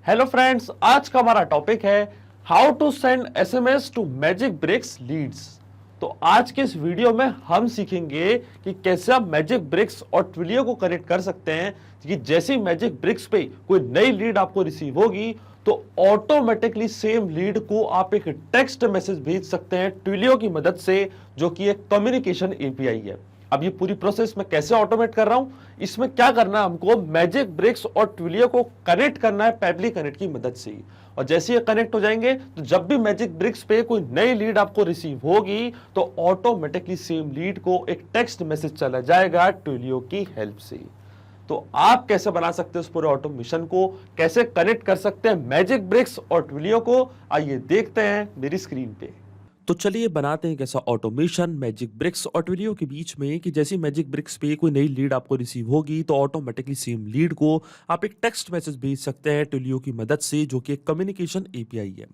Hello friends, आज का हमारा टॉपिक है how to send SMS to Magic Bricks leads. तो आज के इस वीडियो में हम सीखेंगे कि कैसे आप मैजिक ब्रिक्स और ट्विलियो को कनेक्ट कर सकते हैं कि जैसे ही मैजिक ब्रिक्स पे कोई नई लीड आपको रिसीव होगी तो ऑटोमेटिकली सेम लीड को आप एक टेक्स्ट मैसेज भेज सकते हैं ट्विलियो की मदद से, जो कि एक कम्युनिकेशन एपीआई है। अब ये पूरी प्रोसेस मैं कैसे ऑटोमेट कर रहा हूं, इसमें क्या करना है, हमको मैजिक ब्रिक्स और ट्विलियो को कनेक्ट करना है पेबली कनेक्ट की मदद से ही। और जैसे ये कनेक्ट हो जाएंगे तो जब भी मैजिक ब्रिक्स पे कोई नई लीड आपको रिसीव होगी तो ऑटोमेटिकली सेम लीड को एक टेक्स्ट मैसेज चला जाएगा ट्विलियो की हेल्प से। तो आप कैसे बना सकते हैं उस पूरे ऑटोमेशन को, कैसे कनेक्ट कर सकते हैं मैजिक ब्रिक्स और ट्विलियो को, आइए देखते हैं मेरी स्क्रीन पे। तो चलिए बनाते हैं कैसा ऑटोमेशन मैजिक ब्रिक्स और ट्विलियो के बीच में कि जैसे मैजिक ब्रिक्स पे कोई नई लीड आपको रिसीव होगी तो ऑटोमेटिकली सेम लीड को आप एक टेक्स्ट मैसेज भेज सकते हैं ट्विलियो की मदद से, जो कि एक कम्युनिकेशन एपीआई है।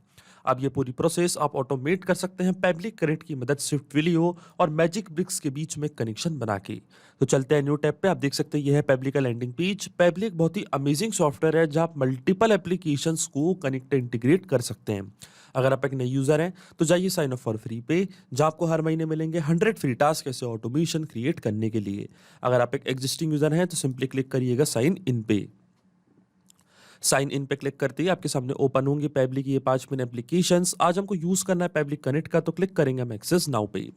अब ये पूरी प्रोसेस आप ऑटोमेट कर सकते हैं पेबली कनेक्ट की मदद से ट्विलियो और मैजिक ब्रिक्स के बीच में कनेक्शन बना के। तो चलते हैं न्यू टैब पे। आप देख सकते हैं ये है पेबली का लैंडिंग पेज। पेबली एक बहुत ही अमेजिंग सॉफ्टवेयर है जहां आप मल्टीपल एप्लीकेशंस को कनेक्ट इंटीग्रेट कर सकते हैं। अगर आप एक नए यूजर हैं तो जाइए साइन अप फॉर फ्री पे, जहां आपको हर महीने मिलेंगे 100 फ्री टास्क ऐसे ऑटोमेशन क्रिएट करने के लिए। अगर आप एक एग्जिस्टिंग यूजर हैं तो सिंपली क्लिक करिएगा साइन इन पे। साइन इन पे क्लिक करते ही आपके सामने ओपन होंगे पेबली की ये 5 मिनट एप्लीकेशंस। आज हमको यूज करना है पेबली कनेक्ट का, तो क्लिक करेंगे हम एक्सेस नाउ पे।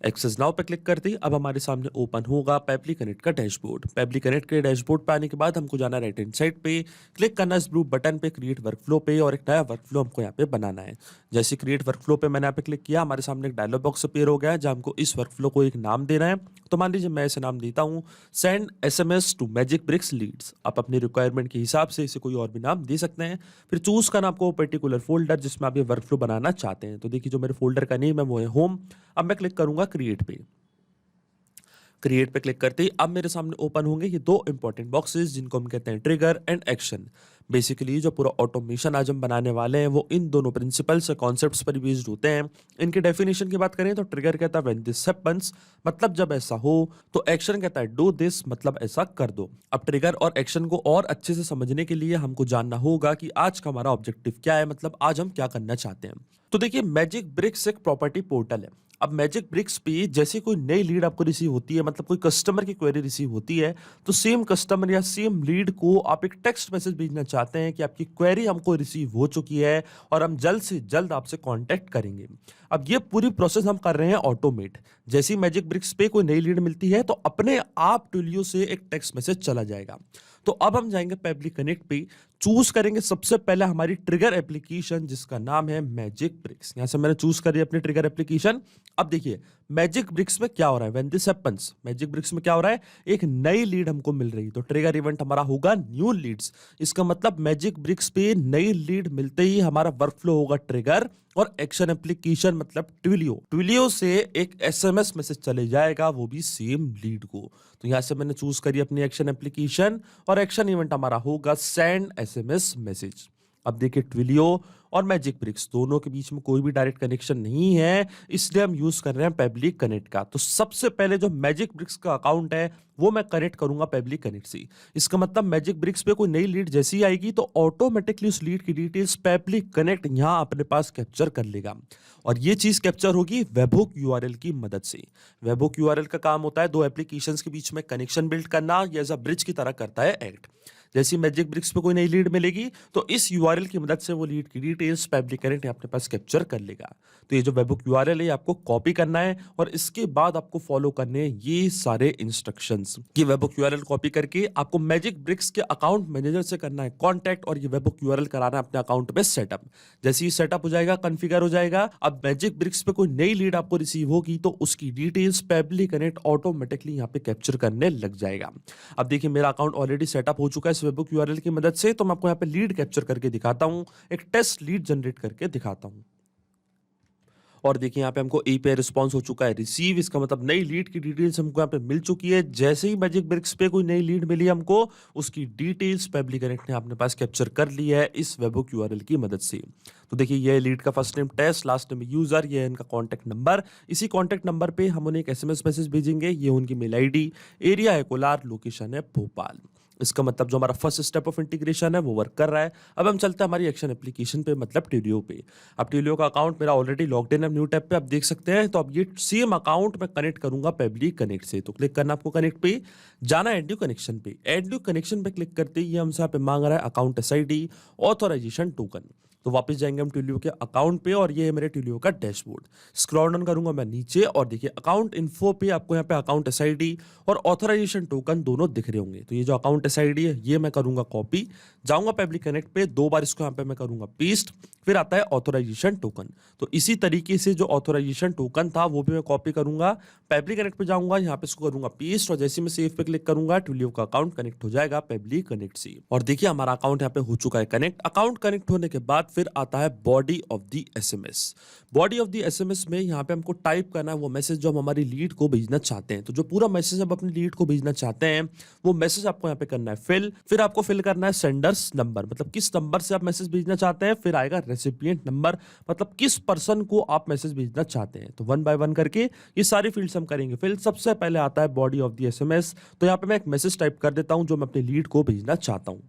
एक्सेस नाउ पे क्लिक करते ही अब हमारे सामने ओपन होगा पेबली कनेक्ट का डैशबोर्ड। पेबली कनेक्ट के डैशबोर्ड पे आने के बाद हमको जाना राइट हैंड साइड पे, क्लिक करना इस ब्लू बटन पे क्रिएट वर्कफ्लो पे, और एक नया वर्कफ्लो हमको यहाँ पे बनाना है। जैसे क्रिएट वर्कफ्लो पे मैंने यहाँ पे क्लिक किया, हमारे सामने एक डायलॉग बॉक्स अपीयर हो गया है जहाँ हमको इस वर्कफ्लो को एक नाम देना है। तो मान लीजिए मैं इसे नाम देता हूँ send SMS to Magic Bricks leads. आप अपनी रिक्वायरमेंट के हिसाब से इसे कोई और भी नाम दे सकते हैं। फिर चूज करना आपको पर्टिकुलर फोल्डर जिसमें आप ये वर्कफ्लो बनाना चाहते हैं। तो देखिए जो मेरे फोल्डर का नेम है वो है होम। अब मैं क्लिक करूंगा क्रिएट पे। क्रिएट पे क्लिक करते ही अब मेरे सामने ओपन होंगे ये दो इंपॉर्टेंट बॉक्सेस जिनको हम कहते हैं ट्रिगर एंड एक्शन। बेसिकली जो पूरा ऑटोमेशन आज हम बनाने वाले हैं वो इन दोनों प्रिंसिपल्स से कॉन्सेप्ट्स पर बेस्ड होते हैं। इनके डेफिनेशन की बात करें तो ट्रिगर कहता है व्हेन दिस हैपेंस, मतलब जब ऐसा हो। तो एक्शन कहता है डू दिस, मतलब ऐसा कर दो। अब ट्रिगर और एक्शन को और अच्छे से समझने के लिए हमको जानना होगा कि आज का हमारा ऑब्जेक्टिव क्या है, मतलब आज हम क्या करना चाहते हैं। तो देखिए मैजिक ब्रिक्स एक प्रॉपर्टी पोर्टल है। अब मैजिक ब्रिक्स पे जैसे कोई नई लीड आपको रिसीव होती है, मतलब कोई कस्टमर की क्वेरी रिसीव होती है, तो सेम कस्टमर या सेम लीड को आप एक टेक्स्ट मैसेज भेजना चाहते हैं कि आपकी क्वेरी हमको रिसीव हो चुकी है और हम जल्द से जल्द आपसे कांटेक्ट करेंगे। अब ये पूरी प्रोसेस हम कर रहे हैं ऑटोमेट। जैसे ही मैजिक ब्रिक्स पे कोई नई लीड मिलती है तो अपने आप ट्विलियो से एक टेक्स्ट मैसेज चला जाएगा। तो अब हम जाएंगे पेबली कनेक्ट पे, चूज करेंगे सबसे पहले हमारी ट्रिगर एप्लीकेशन जिसका नाम है मैजिक ब्रिक्स। यहां से मैंने चूज करी अपनी ट्रिगर एप्लीकेशन। अब देखिए मैजिक ब्रिक्स में क्या हो रहा है, when this happens, Magic Bricks में क्या हो रहा है, एक नई लीड हमको मिल रही है। तो ट्रिगर इवेंट हमारा होगा न्यू लीड्स। इसका मतलब मैजिक ब्रिक्स पे नई लीड मिलते ही हमारा वर्कफ्लो होगा ट्रिगर, और एक्शन एप्लीकेशन मतलब ट्विलियो। ट्विलियो से एक एसएमएस मैसेज चले जाएगा, वो भी सेम लीड को। तो यहां से मैंने चूज करी अपनी एक्शन एप्लीकेशन, और एक्शन इवेंट हमारा होगा सेंड एसएमएस मैसेज। अब देखिए ट्विलियो और मैजिक ब्रिक्स दोनों के बीच में कोई भी डायरेक्ट कनेक्शन नहीं है, इसलिए हम यूज कर रहे हैं पेबली कनेक्ट का। तो सबसे पहले जो मैजिक ब्रिक्स का अकाउंट है वो मैं कनेक्ट करूंगा पेबली कनेक्ट से। इसका मतलब मैजिक ब्रिक्स पे कोई नई लीड जैसी ही आएगी तो ऑटोमेटिकली उस लीड की डिटेल्स पेबली कनेक्ट यहां अपने पास कैप्चर कर लेगा, और ये चीज कैप्चर होगी वेबहुक यूआरएल की मदद से। वेबहुक यूआरएल का काम होता है दो एप्लीकेशंस के बीच में कनेक्शन बिल्ड करना, ये एज अ ब्रिज की तरह करता है एक्ट। जैसे मैजिक ब्रिक्स पे कोई नई लीड मिलेगी तो इस यूआरएल की मदद से वो लीड की डिटेल्स पेबली कनेक्ट अपने पास कैप्चर कर लेगा। तो ये जो वेबहुक यूआरएल है आपको कॉपी करना है, और इसके बाद आपको फॉलो करने हैं ये सारे इंस्ट्रक्शंस। ये वेबहुक यूआरएल कॉपी करके आपको मैजिक ब्रिक्स के अकाउंट मैनेजर से करना है कांटेक्ट, और ये वेबहुक यूआरएल कराना है अपने अकाउंट पे सेटअप। जैसे ही सेटअप हो जाएगा, कॉन्फ़िगर हो जाएगा, अब मैजिक ब्रिक्स पे कोई नई लीड आपको रिसीव होगी तो उसकी डिटेल्स पेबली कनेक्ट ऑटोमेटिकली यहाँ पे कैप्चर करने लग जाएगा। अब देखिए मेरा अकाउंट ऑलरेडी सेटअप हो चुका है वेबहुक यूआरएल की मदद से, तो मैं आपको यहाँ पे लीड कैप्चर करके दिखाता हूँ, एक टेस्ट लीड जनरेट करके दिखाता हूँ। और देखिए यहाँ पे हमको एपीआई रिस्पांस हो चुका है रिसीव, इसका मतलब नई लीड की डिटेल्स हमको यहाँ पे मिल चुकी है। जैसे ही मैजिक ब्रिक्स पे कोई नई लीड मिली हमको, उसकी डिटेल्स पेबली कनेक्ट ने अपने पास कैप्चर कर ली है इस वेबहुक यूआरएल की मदद से। तो देखिए ये लीड का first name test, last name user, ये है इनका कॉन्टैक्ट नंबर। इसी कॉन्टैक्ट नंबर पे हम उन्हें एक एसएमएस मैसेज भेजेंगे। ये उनकी मेल आईडी, एरिया है कोलार, लोकेशन है भोपाल। इसका मतलब जो हमारा फर्स्ट स्टेप ऑफ इंटीग्रेशन है वो वर्क कर रहा है। अब हम चलते हैं हमारी एक्शन एप्लीकेशन पे, मतलब ट्यूलियो पे। अब ट्यूलियो का अकाउंट मेरा ऑलरेडी लॉग्ड इन है न्यू टैब पे, आप देख सकते हैं। तो अब ये सेम अकाउंट मैं कनेक्ट करूंगा पेबली कनेक्ट से। तो क्लिक करना आपको कनेक्ट पे, जाना एड न्यू कनेक्शन पे। एड न्यू कनेक्शन पे क्लिक करते ही हमसे यहाँ पे मांग रहा है अकाउंट एसआईडी ऑथराइजेशन टोकन। तो वापस जाएंगे हम ट्यूलियो के अकाउंट पे और ये है मेरे ट्यूलियो का डैशबोर्ड। स्क्रॉल डाउन करूंगा मैं नीचे और देखिए अकाउंट इन्फो पे आपको यहाँ पे अकाउंट एसआईडी और ऑथराइजेशन टोकन दोनों दिख रहे होंगे। तो ये जो अकाउंट एसआईडी है ये मैं करूंगा कॉपी, जाऊंगा पेबली कनेक्ट पे, 2 बार इसको यहाँ पे मैं करूंगा पेस्ट, फिर आता है ऑथराइजेशन टोकन। तो इसी तरीके से जो ऑथराइजेशन टोकन था वो भी मैं कॉपी करूंगा, पेबली कनेक्ट पे जाऊंगा, यहाँ पे इसको करूंगा पेस्ट और जैसे मैं सेव पे क्लिक करूंगा ट्यूलियो का अकाउंट कनेक्ट हो जाएगा पेबली कनेक्ट से। और देखिए हमारा अकाउंट यहाँ पे हो चुका है कनेक्ट। अकाउंट कनेक्ट होने के बाद फिर आता है body of the SMS. Body of the SMS में यहाँ पे हमको टाइप करना है वो मैसेज जो हम हमारी लीड को भेजना चाहते हैं। तो जो पूरा मैसेज आप अपनी लीड को भेजना चाहते हैं वो मैसेज आपको यहाँ पे करना है फिल। फिर आपको फिल करना है सेंडर्स नंबर, मतलब किस नंबर से आप मैसेज भेजना चाहते हैं। फिर आएगा रेसिपिएंट नंबर, मतलब किस पर्सन को आप मैसेज भेजना चाहते हैं। तो 1 बाय 1 करके ये सारी फील्ड्स हम करेंगे फिल। सबसे पहले आता है बॉडी ऑफ द एसएमएस। तो यहाँ पे मैं एक मैसेज टाइप कर देता हूँ जो मैं अपनी लीड को भेजना चाहता हूँ।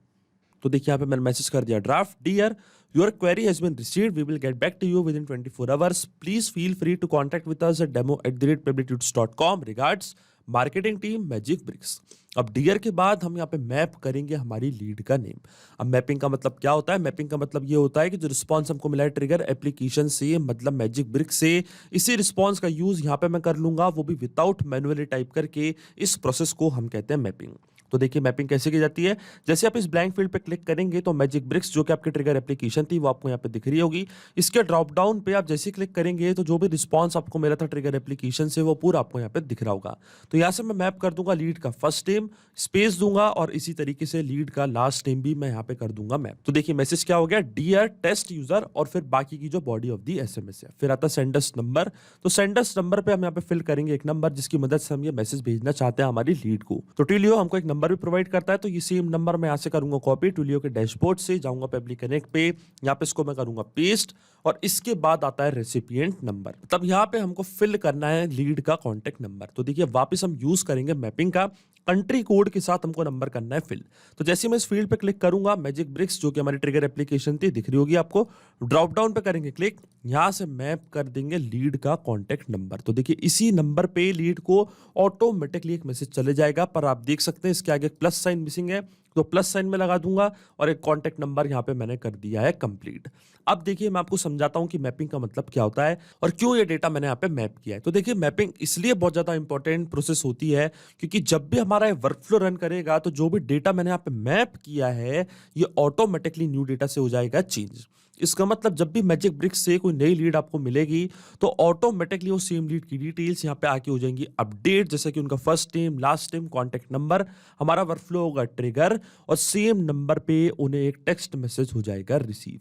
तो देखिए यहाँ पे मैंने मैसेज कर दिया draft, dear your query has been received, we will get back to you within 24 hours, please feel free to contact with us at demo@peblitudes.com, regards marketing team Magic Bricks. अब dear के बाद हम यहाँ पे map करेंगे हमारी lead का name. अब मैपिंग का मतलब क्या होता है? मैपिंग का मतलब ये होता है कि जो रिस्पॉन्स हमको मिला है ट्रिगर एप्लीकेशन से, मतलब मैजिक ब्रिक्स से, इसी रिस्पॉन्स का यूज यहाँ पे मैं कर लूंगा, वो भी विदाउट मैनुअली टाइप करके। इस प्रोसेस को हम कहते हैं मैपिंग। तो देखिए मैपिंग कैसे की जाती है। जैसे आप इस ब्लैंक फील्ड पे क्लिक करेंगे तो मैजिक ब्रिक्स जो कि आपकी ट्रिगर एप्लीकेशन थी वो आपको यहाँ पे दिख रही होगी। इसके ड्रॉप डाउन पे आप जैसे क्लिक करेंगे तो जो भी रिस्पांस आपको मिला था ट्रिगर एप्लीकेशन से वो पूरा आपको यहाँ पे दिख रहा होगा। तो यहाँ से मैं मैप कर दूंगा लीड का फर्स्ट नेम, स्पेस दूंगा और इसी तरीके से लीड का लास्ट नेम भी मैं यहाँ पे कर दूंगा मैप। तो देखिए मैसेज क्या हो गया, डियर टेस्ट यूजर, और फिर बाकी की जो बॉडी ऑफ दी एसएमएस है। फिर आता है सेंडर्स नंबर। तो सेंडर्स नंबर पे हम यहाँ पे फिल करेंगे एक नंबर जिसकी मदद से हम ये मैसेज भेजना चाहते हैं हमारी लीड को। तो ट्यूलियो हमको एक नंबर भी प्रोवाइड करता है, तो ये सेम नंबर मैं यहाँ से करूंगा कॉपी, ट्यूलियो के डैशबोर्ड से जाऊंगा पेबली कनेक्ट पे, यहाँ पे इसको मैं करूंगा पेस्ट और इसके बाद आता है रेसिपिएंट नंबर। तब यहाँ पे हमको फिल करना है लीड का कॉन्टेक्ट नंबर। तो देखिए वापस हम यूज करेंगे मैपिंग का, कंट्री कोड के साथ हमको नंबर करना है फिल। तो जैसे मैं इस फील्ड पे क्लिक करूंगा, मैजिक ब्रिक्स जो कि हमारी ट्रिगर एप्लीकेशन थी दिख रही होगी आपको, ड्रॉप डाउन पे करेंगे क्लिक, यहां से मैप कर देंगे लीड का कॉन्टेक्ट नंबर। तो देखिए इसी नंबर पे लीड को ऑटोमेटिकली एक मैसेज चले जाएगा, पर आप देख सकते हैं इसके आगे प्लस साइन मिसिंग है, तो प्लस साइन में लगा दूंगा और एक कॉन्टेक्ट नंबर यहाँ पे मैंने कर दिया है कंप्लीट। अब देखिए मैं आपको समझाता हूँ कि मैपिंग का मतलब क्या होता है और क्यों ये डेटा मैंने यहाँ पे मैप किया है। तो देखिए मैपिंग इसलिए बहुत ज्यादा इंपॉर्टेंट प्रोसेस होती है क्योंकि जब भी हमारा वर्कफ्लो रन करेगा तो जो भी डेटा मैंने यहाँ पे मैप किया है ये ऑटोमेटिकली न्यू डेटा से हो जाएगा चेंज। इसका मतलब जब भी मैजिक ब्रिक्स से कोई नई लीड आपको मिलेगी तो ऑटोमेटिकली वो सेम लीड की डिटेल्स यहाँ पे आके हो जाएंगी अपडेट, जैसे कि उनका first name, last name, contact number, हमारा वर्कफ्लो होगा ट्रिगर और सेम नंबर पे उन्हें एक टेक्स्ट मैसेज हो जाएगा रिसीव।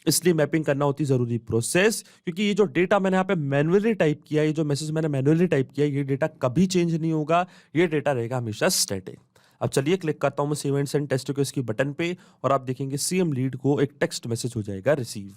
इसलिए मैपिंग करना होती जरूरी प्रोसेस, क्योंकि ये जो डेटा मैंने यहाँ पे मैनुअली टाइप किया, ये जो मैसेज मैंने मैनुअली टाइप किया, ये डेटा कभी चेंज नहीं होगा, ये डेटा रहेगा हमेशा स्टैटिक। अब चलिए क्लिक करता हूं मैं save and send test request की बटन पे और आप देखेंगे सेम लीड को एक टेक्स्ट मैसेज हो जाएगा रिसीव।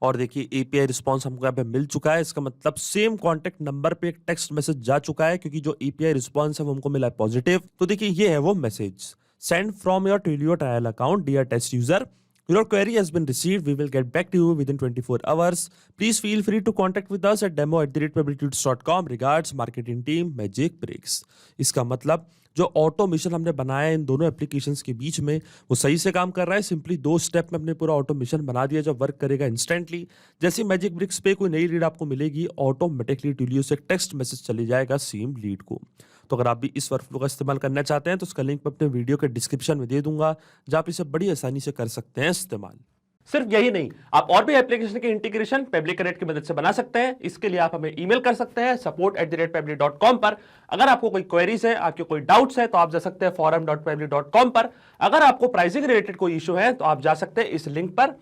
और देखिए एपीआई रिस्पांस हमको यहाँ पे मिल चुका है, इसका मतलब सेम कॉन्टेक्ट नंबर पे एक टेक्स्ट मैसेज जा चुका है क्योंकि जो एपीआई रिस्पांस है वो हमको मिला है पॉजिटिव। तो देखिए ये है वो message, send from your Twilio trial account dear test user, your query has been received, we will get back to you within 24 hours, please feel free to contact with us at demo@peblitudes.com, regards marketing team magic bricks। इसका मतलब जो automation हमने बनाया है इन दोनों applications के बीच में वो सही से काम कर रहा है। सिंपली 2 स्टेप में हमने पूरा ऑटोमेशन बना दिया जो वर्क करेगा इंस्टेंटली। जैसे मैजिक ब्रिक्स पे कोई नई लीड आपको मिलेगी ऑटोमेटिकली ट्यूलियो से टेक्स्ट मैसेज चले जाएगा सेम लीड को। तो अगर आप भी इस वर्कफ्लो का इस्तेमाल करना चाहते हैं तो उसका लिंक मैं अपने वीडियो के डिस्क्रिप्शन में दे दूंगा, जहां आप इसे बड़ी आसानी से कर सकते हैं इस्तेमाल। सिर्फ यही नहीं, आप और भी एप्लीकेशन के इंटीग्रेशन पेबली कनेक्ट की मदद से बना सकते हैं। इसके लिए आप हमें ईमेल कर सकते हैं support@pebly.com पर। अगर आपको कोई क्वेरीज है, आपके कोई डाउट्स है तो आप जा सकते हैं forum.pebly.com पर। अगर आपको प्राइसिंग रिलेटेड कोई इशू है तो आप जा सकते हैं इस लिंक पर।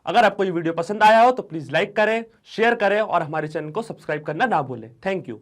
अगर आपको ये वीडियो पसंद आया हो तो प्लीज लाइक करें, शेयर करें और हमारे चैनल को सब्सक्राइब करना ना भूलें। Thank you.